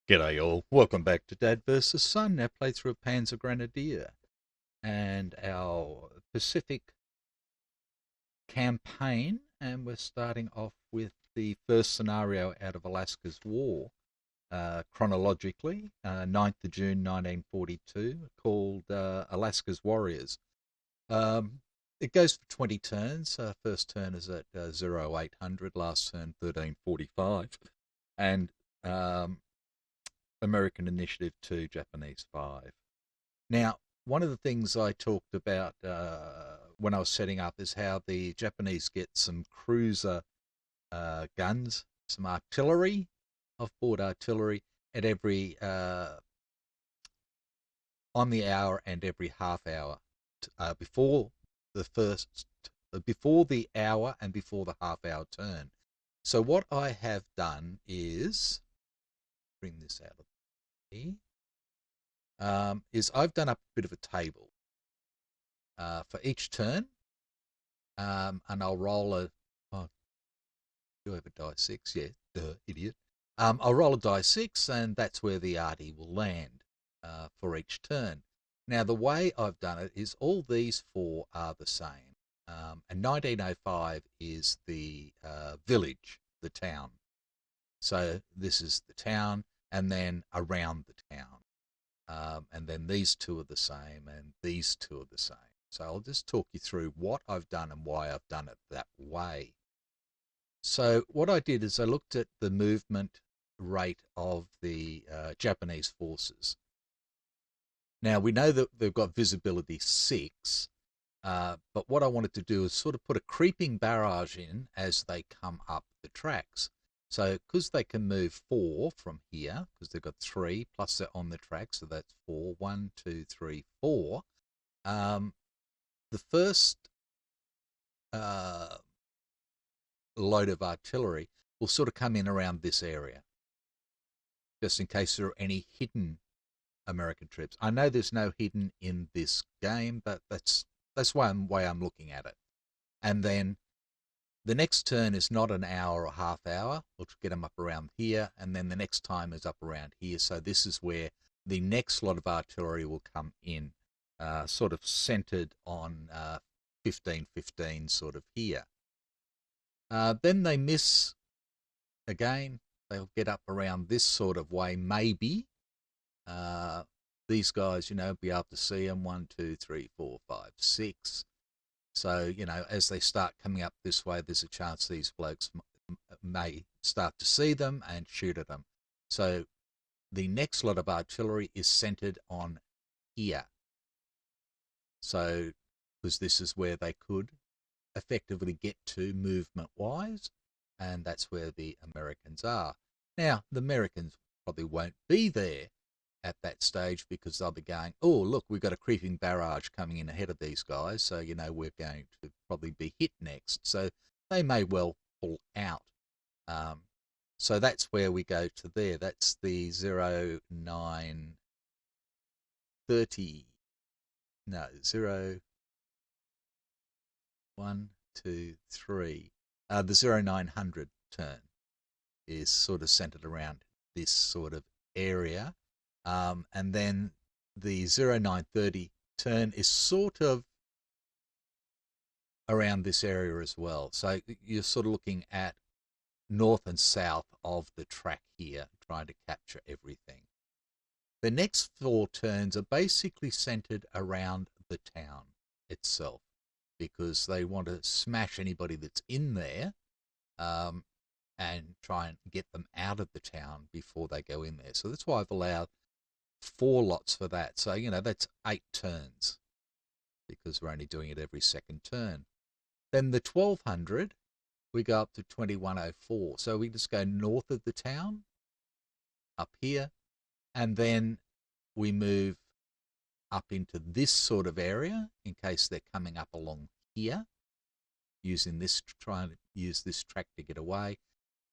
G'day all, welcome back to Dad vs Son, our playthrough of Panzer Grenadier and our Pacific campaign, and we're starting off with the first scenario out of Alaska's War, chronologically, 9th of June 1942, called Alaska's Warriors. It goes for 20 turns, first turn is at 0800, last turn 1345, and American Initiative 2, Japanese 5. Now, one of the things I talked about when I was setting up is how the Japanese get some cruiser guns, some artillery, off-board artillery, at every on the hour and every half hour, before the hour and before the half hour turn. So what I have done is bring this out of here. Is I've done up a bit of a table for each turn, and I'll roll a. Oh, do I have a die 6? Yeah, idiot. I'll roll a die 6, and that's where the arty will land for each turn. Now, the way I've done it is all these four are the same, and 1905 is the village, the town. So this is the town, and then around the town. And then these two are the same, and these two are the same. So I'll just talk you through what I've done and why I've done it that way. So what I did is I looked at the movement rate of the Japanese forces. Now, we know that they've got visibility 6, but what I wanted to do is sort of put a creeping barrage in as they come up the tracks. So because they can move 4 from here, because they've got 3, plus they're on the track, so that's 4. 1, 2, 3, 4. The first load of artillery will sort of come in around this area, just in case there are any hidden American troops. I know there's no hidden in this game, but that's one way I'm looking at it. And then the next turn is not an hour or half hour. We'll get them up around here, and then the next time is up around here. So this is where the next lot of artillery will come in, sort of centered on 1515, sort of here. Then they miss again. They'll get up around this sort of way, maybe. These guys, be able to see them. 1, 2, 3, 4, 5, 6. So, as they start coming up this way, there's a chance these blokes may start to see them and shoot at them. So the next lot of artillery is centered on here. So, because this is where they could effectively get to movement-wise, and that's where the Americans are. Now, the Americans probably won't be there at that stage, because they'll be going, oh, look, we've got a creeping barrage coming in ahead of these guys, so, we're going to probably be hit next. So they may well pull out. So that's where we go to there. That's the 0930. No, 1, 2, 3. The 0900 turn is sort of centered around this sort of area. And then the 0930 turn is sort of around this area as well. So you're sort of looking at north and south of the track here, trying to capture everything. The next 4 turns are basically centered around the town itself, because they want to smash anybody that's in there, and try and get them out of the town before they go in there. So that's why I've allowed 4 lots for that. So, that's 8 turns, because we're only doing it every second turn. Then the 1200, we go up to 2104. So we just go north of the town, up here, and then we move up into this sort of area in case they're coming up along here, trying to use this track to get away.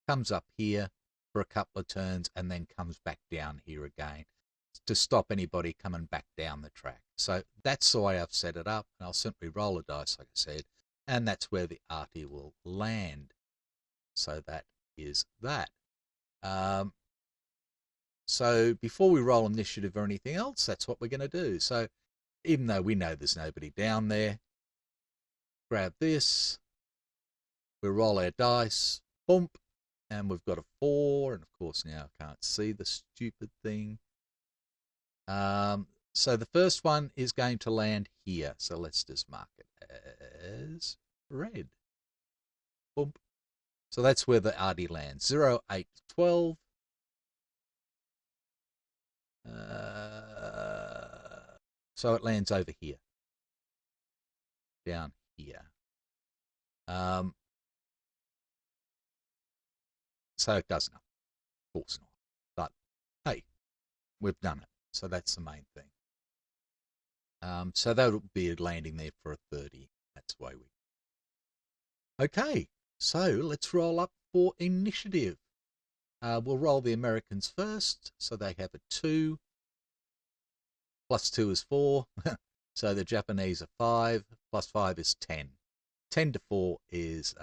Comes up here for a couple of turns and then comes back down here again. to stop anybody coming back down the track. So that's the way I've set it up, and I'll simply roll a dice, like I said, and that's where the arty will land. So that is that. So before we roll initiative or anything else, that's what we're going to do. So even though we know there's nobody down there, grab this, we roll our dice, bump, and we've got a 4, and of course now I can't see the stupid thing. So the first one is going to land here. So let's just mark it as red. Boom. So that's where the arty lands. 0, 8, 12. So it lands over here. Down here. So it does not. Of course not. But hey, we've done it. So that's the main thing. So that'll be landing there for a 30. That's why we. Okay, so let's roll up for initiative. We'll roll the Americans first. So they have a 2. Plus 2 is 4. So the Japanese are 5. Plus 5 is 10. 10 to 4 is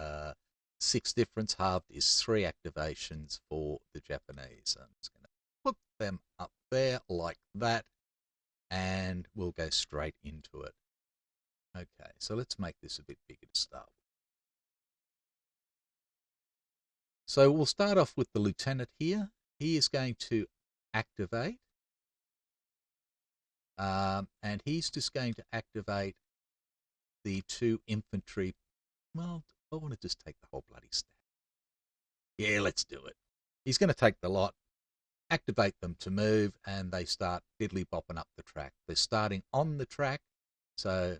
6 difference. Halved is 3 activations for the Japanese. I'm just going to put them up there like that, and we'll go straight into it. Okay, so let's make this a bit bigger to start with. So we'll start off with the lieutenant here. He is going to activate, and he's just going to activate the 2 infantry. Well, I want to just take the whole bloody stack. Yeah, let's do it. He's going to take the lot, activate them to move, and they start diddly bopping up the track. They're starting on the track, so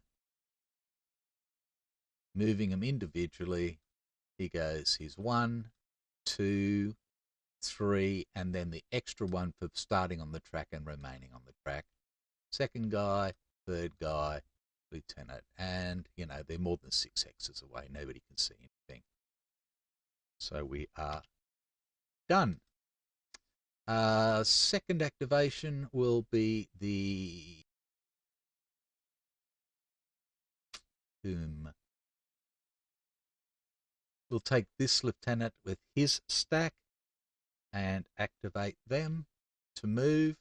moving them individually. He goes, he's 1, 2, 3, and then the extra 1 for starting on the track and remaining on the track. Second guy, third guy, lieutenant, and you know they're more than 6 hexes away. Nobody can see anything. So we are done. Second activation will be the whom. We'll take this lieutenant with his stack and activate them to move.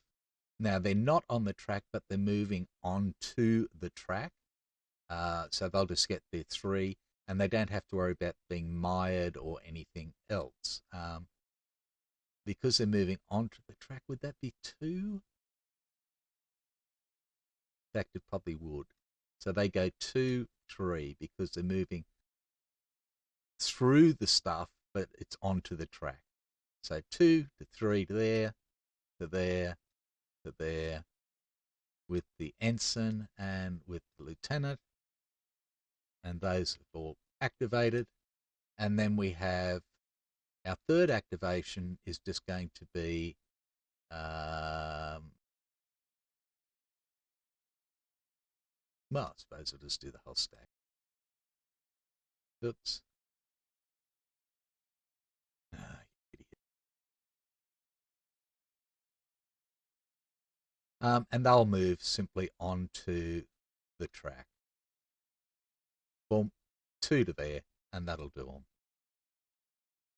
Now they're not on the track, but they're moving onto the track. So they'll just get their 3, and they don't have to worry about being mired or anything else. Because they're moving onto the track, would that be 2? In fact, it probably would. So they go 2, 3, because they're moving through the stuff, but it's onto the track. So 2 to 3 to there, to there, to there, with the ensign and with the lieutenant, and those are all activated. And then we have our third activation is just going to be well, I suppose I'll just do the whole stack. Oops. And they'll move simply onto the track. Boom, 2 to there, and that'll do them.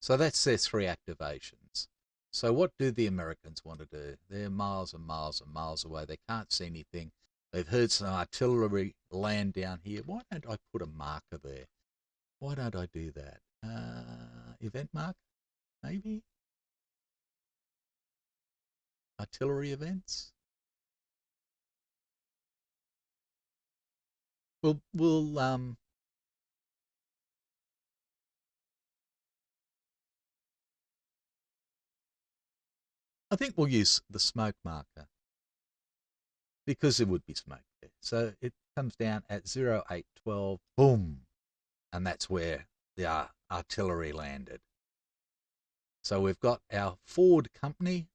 So that's their 3 activations. So what do the Americans want to do? They're miles and miles and miles away. They can't see anything. They've heard some artillery land down here. Why don't I put a marker there? Why don't I do that? Event marker, maybe? Artillery events? We'll I think we'll use the smoke marker because there would be smoke there. So it comes down at 0, 8, 12, boom, and that's where the artillery landed. So we've got our forward company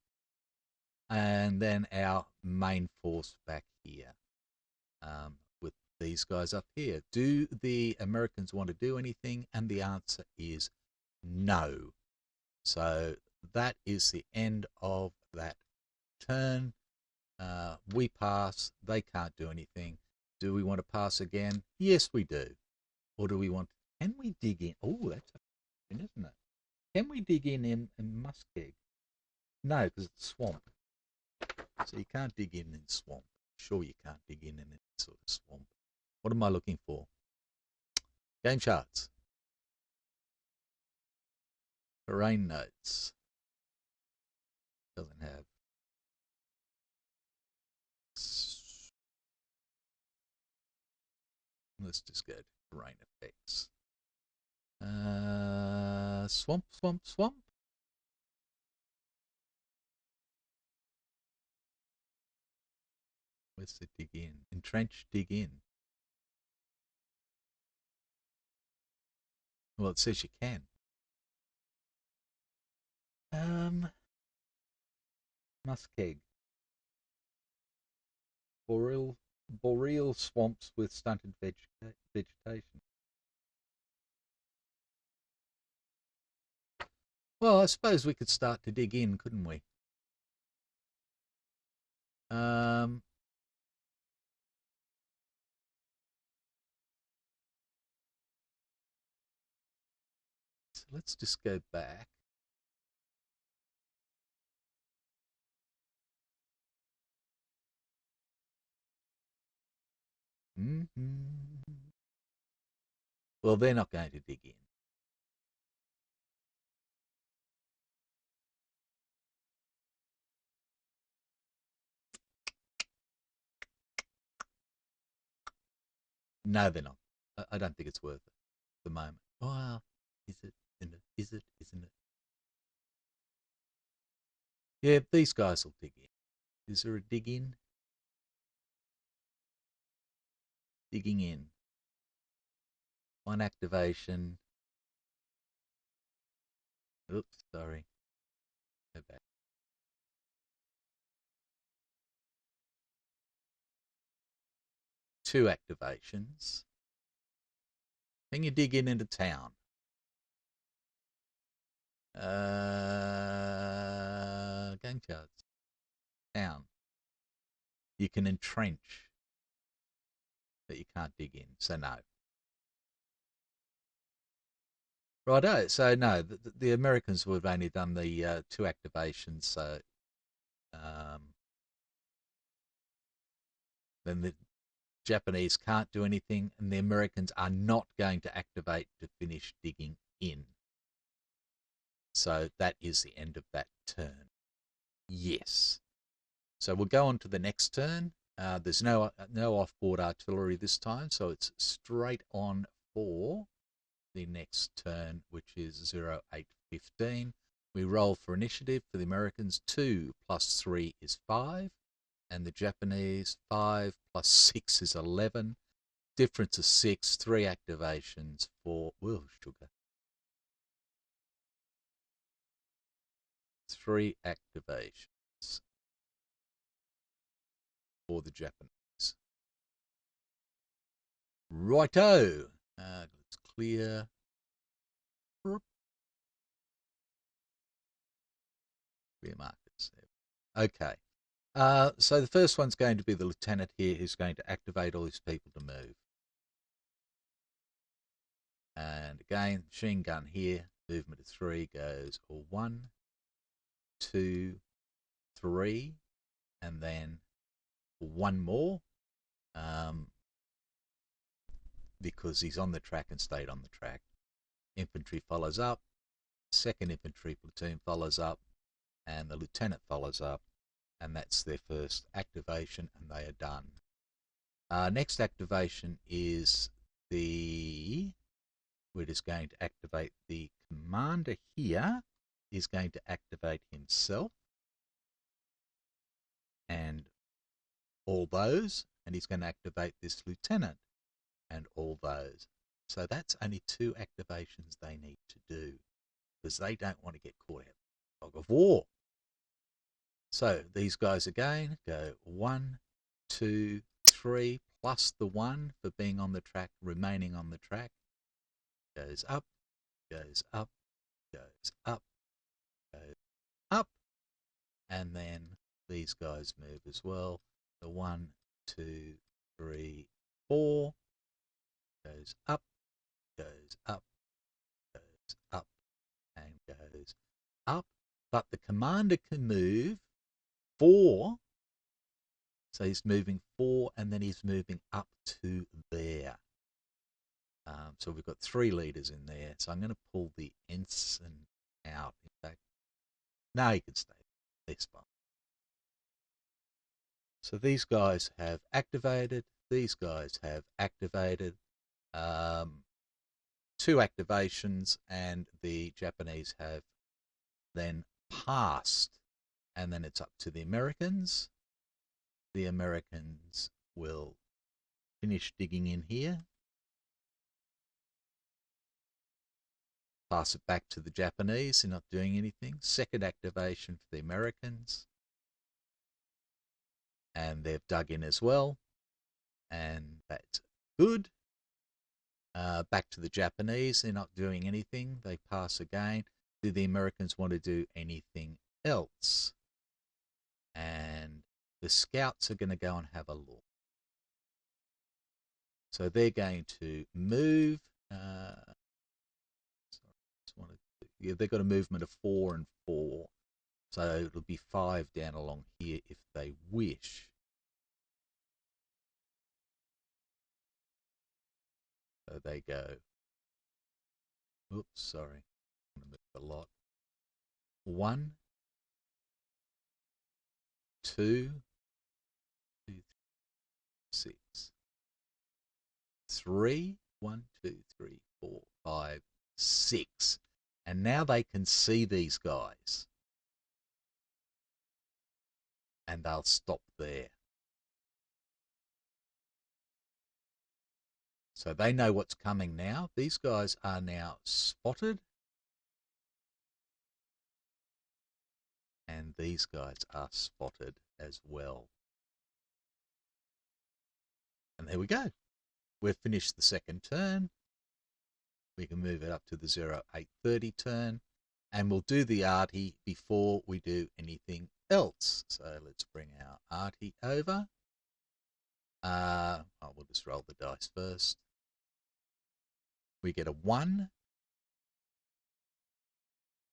and then our main force back here with these guys up here. Do the Americans want to do anything? And the answer is no. So that is the end of that turn. We pass. They can't do anything. Do we want to pass again? Yes, we do. Or do we want? Can we dig in? Oh, that's a question, isn't it? Can we dig in Muskeg? No, because it's swamp. So you can't dig in swamp. Sure, you can't dig in any sort of swamp. What am I looking for? Game charts. Terrain notes. Doesn't have. Let's just go to terrain effects. Swamp, swamp, swamp. Where's the dig in? Entrench, dig in. Well, it says you can. Muskeg. Boreal swamps with stunted vegetation. Well, I suppose we could start to dig in, couldn't we? So let's just go back. Well, they're not going to dig in. No, they're not. I don't think it's worth it at the moment. Well, is it? Isn't it? Is it? Isn't it? Yeah, these guys will dig in. Is there a dig in? Digging in. One activation. Oops, sorry. Go back. Two activations. Can you dig in into town? Game charts. Town. You can entrench, but you can't dig in, so no. Righto, so no, the Americans have only done the two activations, so then the Japanese can't do anything, and the Americans are not going to activate to finish digging in. So that is the end of that turn. Yes. So we'll go on to the next turn. There's no off-board artillery this time, so it's straight on for the next turn, which is 0815. We roll for initiative for the Americans. 2 plus 3 is 5, and the Japanese 5 plus 6 is 11. Difference is 6. 3 activations for sugar. 3 activations for the Japanese. Righto. Let's clear. Clear markers. Okay. So the first one's going to be the lieutenant here, who's going to activate all his people to move. And again, machine gun here, movement of 3 goes 1, 2, 3, and then 1 more, because he's on the track and stayed on the track. Infantry follows up, 2nd Infantry Platoon follows up, and the lieutenant follows up, and that's their first activation, and they are done. Next activation is we're just going to activate the commander here. Is going to activate himself and all those, and he's going to activate this lieutenant and all those. So that's only 2 activations they need to do, because they don't want to get caught out in fog of war. So these guys again go 1, 2, 3, plus the 1 for being on the track, remaining on the track. Goes up, goes up, goes up, goes up, and then these guys move as well. The 1, 2, 3, 4 goes up, goes up, goes up, and goes up. But the commander can move 4. So he's moving 4, and then he's moving up to there. So we've got 3 leaders in there. So I'm going to pull the ensign out. In fact, no, he can stay. This one. So these guys have activated. These guys have activated. 2 activations, and the Japanese have then passed. And then it's up to the Americans. The Americans will finish digging in here. Pass it back to the Japanese. They're not doing anything. Second activation for the Americans. And they've dug in as well. And that's good. Back to the Japanese. They're not doing anything. They pass again. Do the Americans want to do anything else? And the scouts are going to go and have a look. So they're going to move. They've got a movement of 4 and 4. So it'll be 5 down along here if they wish. So they go. Oops, sorry. I'm going to move a lot. 1, 2, 6, 3, 1, 2, 3, 4, 5, 6. And now they can see these guys. And they'll stop there. So they know what's coming now. These guys are now spotted. And these guys are spotted as well. And there we go. We've finished the second turn. We can move it up to the 0830 turn. And we'll do the arty before we do anything else. So let's bring our arty over. We'll just roll the dice first. We get a 1.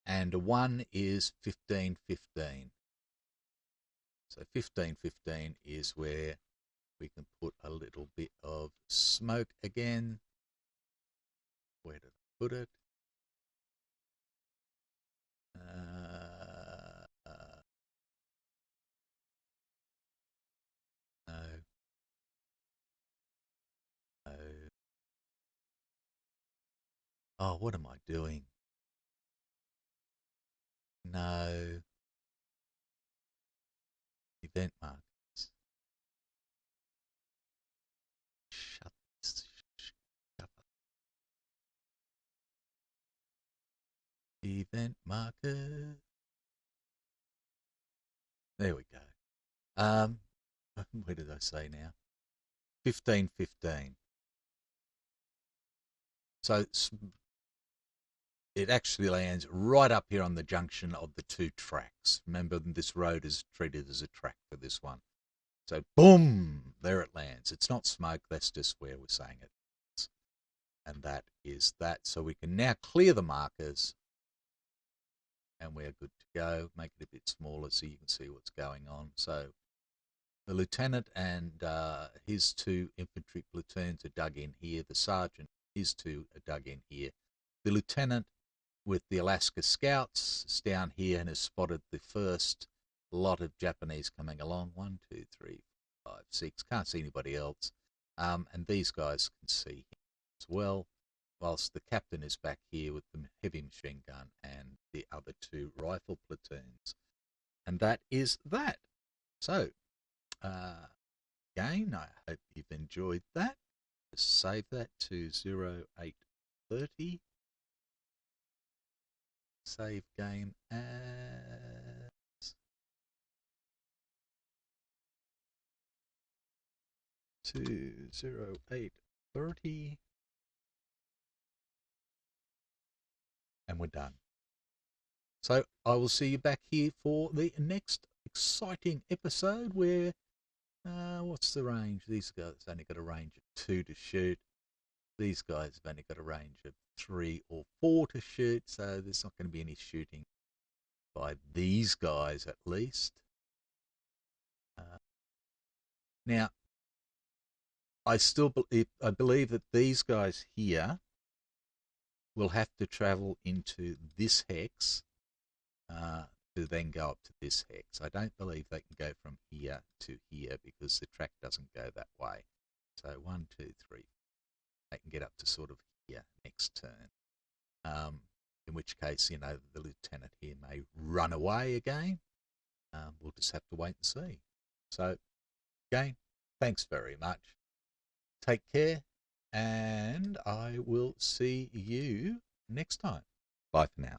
And a 1 is 15-15. So 15-15 is where we can put a little bit of smoke again. Where did I put it? No. No. Oh, what am I doing? No. Event markers. Shut up. Event marker. There we go. Where did I say now? 15-15. So it actually lands right up here on the junction of the 2 tracks. Remember, this road is treated as a track for this one. So boom, there it lands. It's not smoke, that's just where we're saying it is. And that is that. So we can now clear the markers and we're good to go. Make it a bit smaller so you can see what's going on. So the lieutenant and his 2 infantry platoons are dug in here. The sergeant, his 2 are dug in here. The lieutenant with the Alaska Scouts is down here and has spotted the first lot of Japanese coming along. 1, 2, 3, 5, 6. Can't see anybody else. And these guys can see him as well, whilst the captain is back here with the heavy machine gun and the other 2 rifle platoons. And that is that. So, again, I hope you've enjoyed that. Just save that to 0830. Save game as 0830. And we're done. So I will see you back here for the next exciting episode where, what's the range? These guys only got a range of 2 to shoot. These guys have only got a range of 3 or 4 to shoot, so there's not going to be any shooting by these guys at least. Now, I believe that these guys here will have to travel into this hex to then go up to this hex. I don't believe they can go from here to here because the track doesn't go that way. So 1, 2, 3. They can get up to sort of here next turn. In which case, you know, the lieutenant here may run away again. We'll just have to wait and see. So, again, thanks very much. Take care, and I will see you next time. Bye for now.